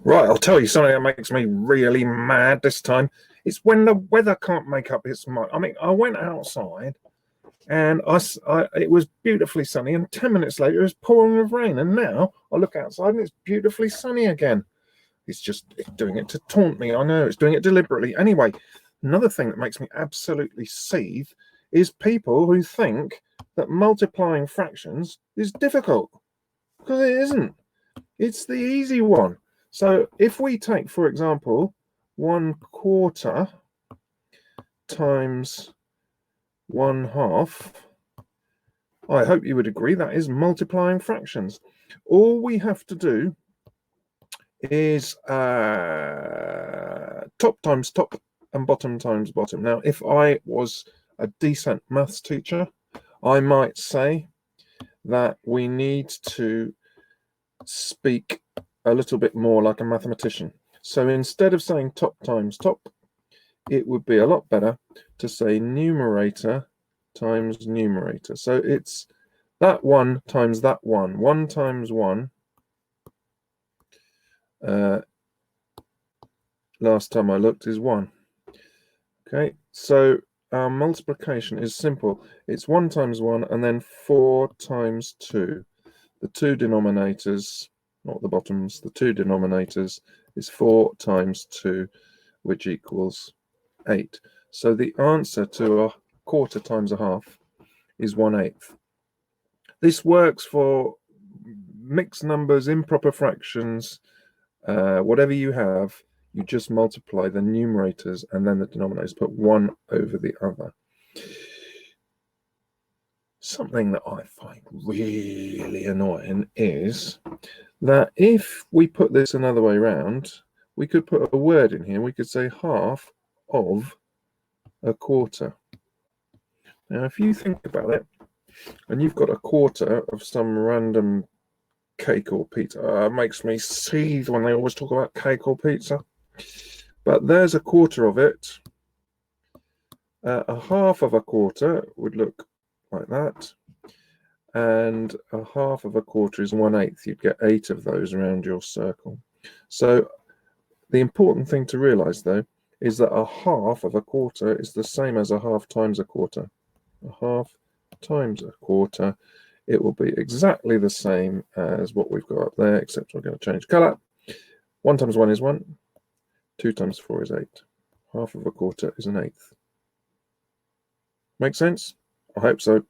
Right, I'll tell you something that makes me really mad this time. It's when the weather can't make up its mind. I mean, I went outside and it was beautifully sunny, and 10 minutes later it was pouring with rain. And now I look outside and it's beautifully sunny again. It's doing it to taunt me. I know it's doing it deliberately. Anyway, another thing that makes me absolutely seethe is people who think that multiplying fractions is difficult, because it isn't. It's the easy one. So if we take, for example, 1/4 times 1/2, I hope you would agree that is multiplying fractions. All we have to do is top times top and bottom times bottom. Now, if I was a decent maths teacher, I might say that we need to speak a little bit more like a mathematician. So instead of saying top times top, it would be a lot better to say numerator times numerator. So it's that one times that one. 1 times 1. Last time I looked is 1. Okay, so our multiplication is simple. It's 1 times 1 and then 4 times 2. The two denominators, not the bottoms, the two denominators is 4 times 2, which equals 8. So the answer to 1/4 times 1/2 is 1/8. This works for mixed numbers, improper fractions, whatever you have. You just multiply the numerators and then the denominators, put one over the other. Something that I find really annoying is that if we put this another way around, we could put a word in here. We could say 1/2 of 1/4. Now, if you think about it, and you've got 1/4 of some random cake or pizza, it makes me seethe when they always talk about cake or pizza. But there's 1/4 of it. 1/2 of 1/4 would look like that. And 1/2 of 1/4 is 1/8. You'd get 8 of those around your circle. So the important thing to realize, though, is that 1/2 of 1/4 is the same as 1/2 times 1/4. 1/2 times 1/4, it will be exactly the same as what we've got up there, except we're going to change color. 1 times 1 is 1. 2 times 4 is 8. 1/2 of 1/4 is 1/8. Make sense? I hope so.